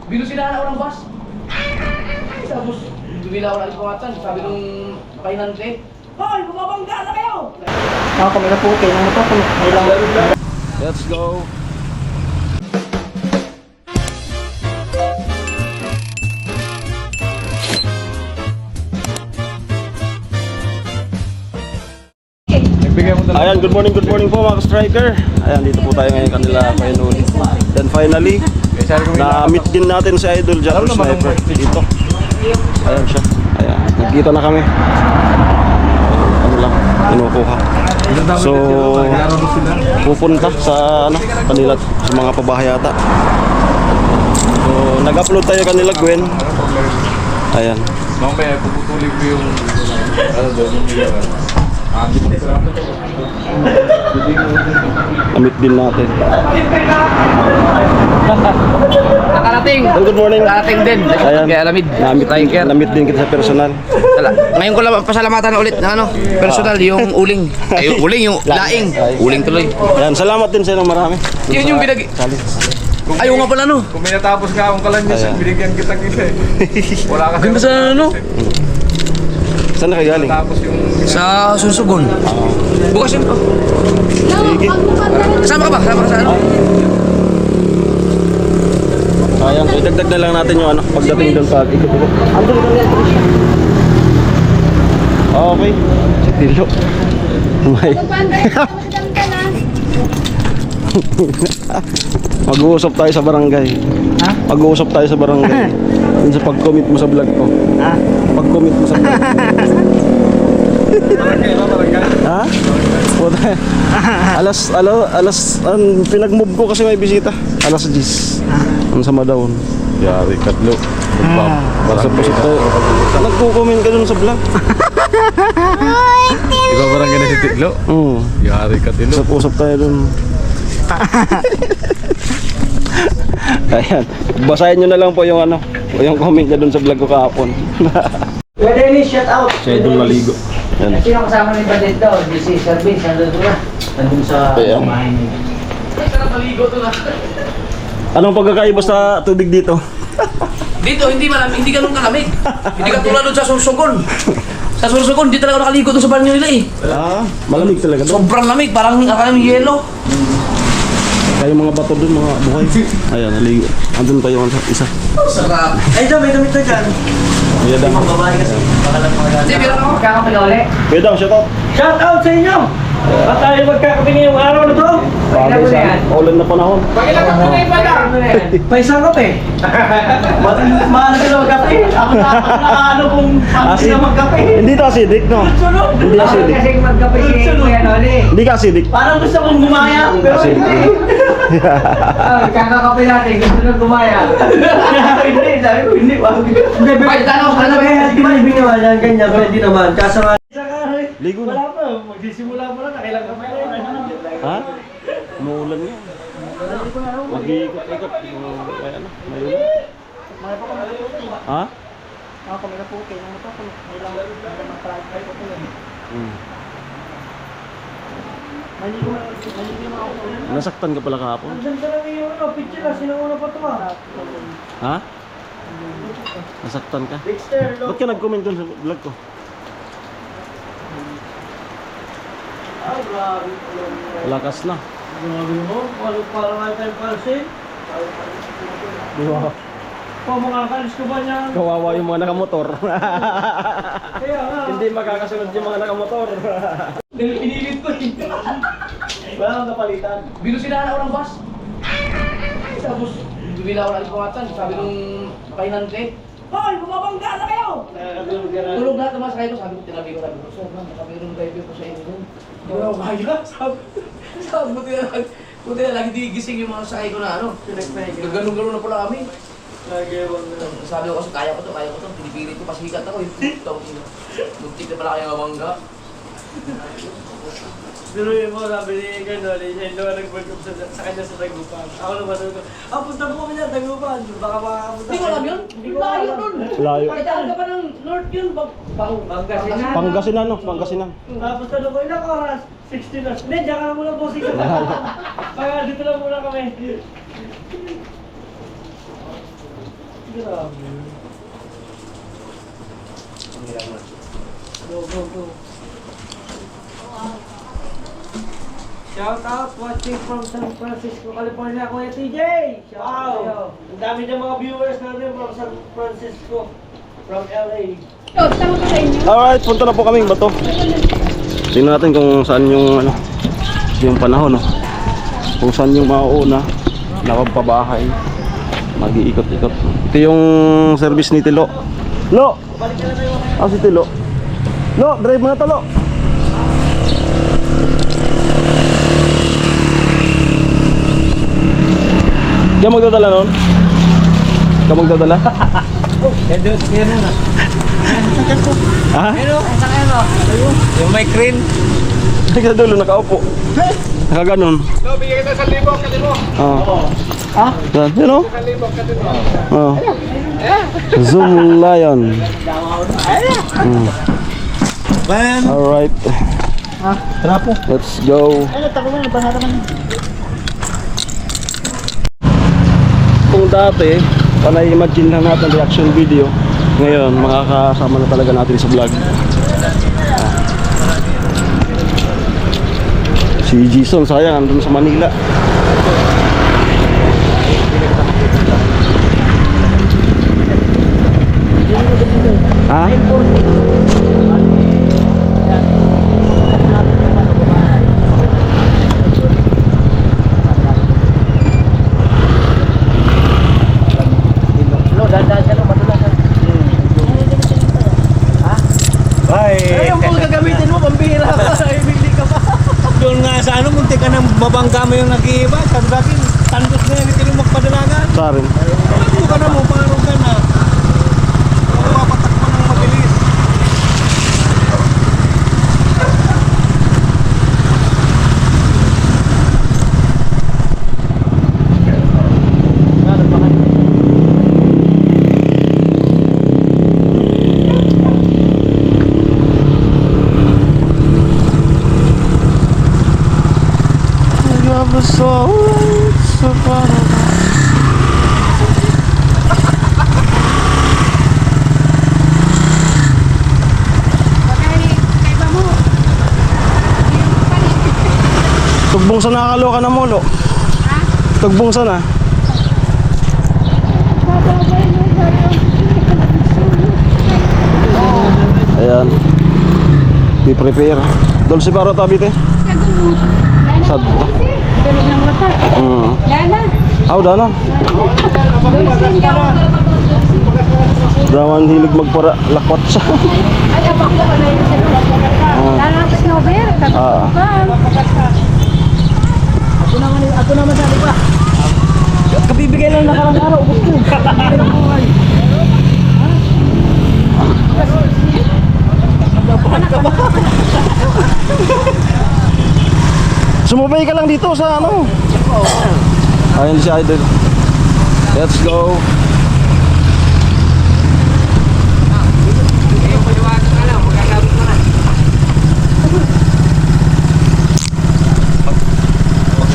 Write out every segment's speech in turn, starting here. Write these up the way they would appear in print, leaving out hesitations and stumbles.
Binusilahan ako ng bus. Tapos, bumila ako ng alpawatan. Sabi nung pahinante, hoy, bumabangga na kayo! Kami na po, kayo ng motor. Let's go. Ayan, good morning po mga striker. Ayan, dito po tayo ngayon kanila finally. Then finally, na-meet din natin si Idol Jackal Sniper dito. Ayan siya. Ayan, nagkita na kami. Ano lang, kinukuha. So, pupunta sa kanila, sa mga pabahay yata. So, nag-upload tayo kanila Gwen. Ayan. Mamaya puputulin ko yung doon yung Amit din natin. Nakarating! Good morning. Nakarating din. Ayan. Kaya alamid. Namit din kita sa personal. Ngayon ko lang pasalamatan ulit ng personal, yung uling. Ay, yung uling, yung laing. Uling tuloy. Ayan, salamat din sa inyo marami. Yun yung ayaw nga pala no. Kung may natapos nga akong kalanyas, binigyan kita eh. Wala ka. Ganda sa ano? Saan na kayo galing? Tapos yung Sa Sursogon. Bukas yun. Sige. Kasama ka ba? Kasama ka sa ano? Ayan, so idagdag na lang natin yung pagdating doon sa ikot-ikot. Andun ka rin. Okay. Si Tilo. May. Mag-uusap tayo sa barangay. Ha? Mag-uusap tayo sa barangay. Yun sa pag-commit mo sa vlog ko. Ha? Pag-commit mo sa vlog. Ha? Puta. Alas, pinag-move ko kasi may bisita. Alas 10. Ang sama daw. Yari katlo. Pasok tayo. Nagko-comment ka dun sa vlog. Ikaw parang ganda si Tilo? Oo. Yari ka Tilo. Usap-usap tayo dun. Ayan. Basahin nyo na lang po yung yung comment niya dun sa vlog ko kahapon. Pwede ni shout out. Siya doon maligo. Yan. Sino kasama ni Bandit daw? Si Sir Vince, nandun na. Nandun sa Ayan. kumain niya. Sarap maligo to na. Anong pagkakaiba sa tubig dito? Dito, hindi ganun kalamig. Hindi ka tulad doon sa Sursogon. Sa Sursogon, hindi talaga nakaligo doon sa banyo nila eh. Malamig talaga doon. Sobrang lamig, parang yelo. Kaya yung mga bato doon, mga buhay. Ayan, naligo. Andun pa yung isa. Sarap. Ay, dyan, may damit na dyan. Ayan daw. Babae kasi. Baka lang mga Hindi, meron ako. Kakapila ulit. Kuya daw, shout out. Shout out sa inyo! Ba't tayo magkakapi ngayong araw na to? Bagay sa ulan na panahon. May isang kape. Mahal ka na magkape. Ako na ano kung paano sila magkape. Hindi ka acidic, no? Hindi acidic. Kasi magkape si Kuya Noli. Hindi ka acidic. Parang gusto kong gumaya. Pero hindi. Kakakape natin. Gusto nang gumaya. Hindi. Sabi ko hindi. Hindi. Ano ba yan? Di ba ibiniwanan kanya? Pwede naman. Kaso nga. Ligo na. Wala pa. Magsisimula mo lang. Nakailang ka pa yun. Ha? Umuulan nga. Mag-iikot-ikot. May mayroon. Ha? Kami na po. Kayo ng motor. May lang mag-try po yun. Maligo na ako. Nasaktan ka pala kahapon. Andyan talaga yung picture na. Sinuuna pa ito Ha? Nasaktan ka? Dexter, Ba't ka nag-comment dun sa vlog ko? grabe. Lakas na. Grabe mo. Parang nga tayo pansin. Di ba? Pamangakalis ko ba niyan? Kawawa yung mga nakamotor. Kaya nga. Hindi makakasunod yung mga nakamotor. Pinilit ko eh. Wala kang kapalitan. Binusilahan ako ng bus. Tapos, bumila ako ng alpawatan. Sabi nung pahinante, hoy, bumabangga na kayo! Tulog lahat naman sa kayo. Sabi ko, tinabi ko, sir, man, mayroong driver ko sa inyo. Hindi ako kaya. Sabi ko, buti na lagi gising yung mga sakay ko na ano. Ganun-ganun na pala kami. Sabi ko kasi, kaya ko to. Pinipilit ko, pasikat ako. Muntik na pala kayo mabangga. Pero yung mga sabi ni Ganoli, siya yung nag-work sa kanya sa Dagupan. Ako naman sabi ko, punta po kami na Dagupan. Baka makapunta. Hindi ko alam yun. Layo nun. Layo. Kailangan ka pa ng North yun. Pangasinan. Pangasinan, no? Pangasinan. Tapos tanong ko, ilang oras? 16 hours. Hindi, diyan ka na muna po. Kaya dito lang muna kami. Go, go, go. Shout out watching from San Francisco, California, Kuya TJ! Shout out sa'yo. Ang dami ng mga viewers natin from San Francisco, from LA. Alright, punta na po kaming bato. Tingnan natin kung saan yung ano, yung panahon, no? Kung saan yung mauuna na pabahay. Mag-iikot-ikot. Ito yung service ni Tilo. Lo! Ah, si Tilo. Lo, drive mo na to, Lo. Diyan magdadala nun? Ikaw magdadala? Ha? Yung may crane. Sa dulo, nakaupo. Nakaganon. So, bigyan kita 1,000, kalimo. Ah. Yan, yun o. Zoom Lion. Alright. Let's go. Kung dati, panay-imagine lang natin reaction video. Ngayon, makakasama na talaga natin sa vlog. Si Jason, sayang, andun sa Manila. Ha? Ay, yung kung gagamitin mo, pambihira ka. Ibili ka pa. Doon nga sa ano, munti ka nang mabangga mo yung nag-iiba. Sabi sa akin, tandos na yan, hindi mo magpadalagan. Sa rin. Ito ka na mo, paano ka na? Mapatakpan ng mabilis. Tugbong sa nakakaloka na molo. Tugbong sa na. Ayan. I-prepare. Dulce para tabi te. Sad. Aw, dana. Daman hilig magpara lakwat siya. Ako naman sabi pa. Kabibigay lang nakarang araw. Ubus ko. Sumubay ka lang dito sa ano. Ayun si Idol. Let's go.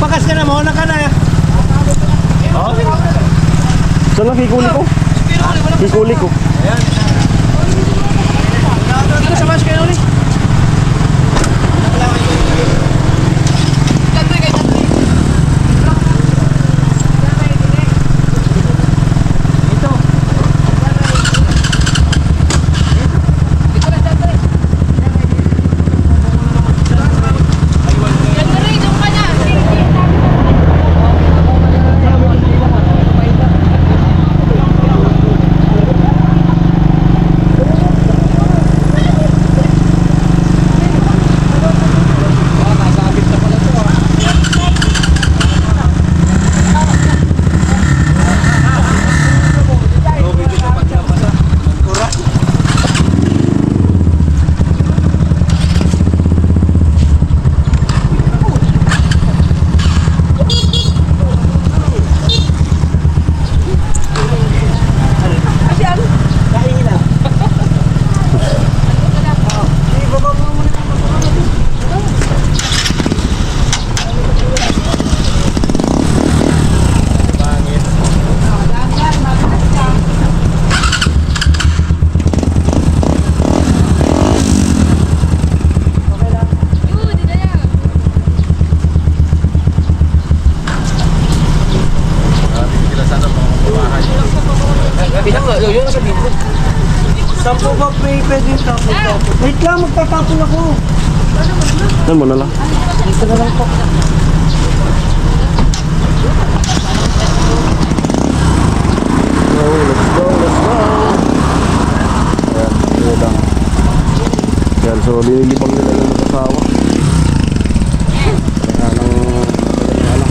Bakas ka na, mauna ka na. Saan lang kikuli ko? Kikuli ko. Ano sa mas kayo ulit? Sabi niya, yung sa libro. Saan po ba may pwedeng tapon-tapon? Wait lang, magtatapon ako. Yan mo na lang. Dito na lang po. Go, let's go, let's go. Ayan, yun lang. Yan, so linilibang nila yung mag-asawa. Ayan ang ano.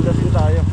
Lasing tayo.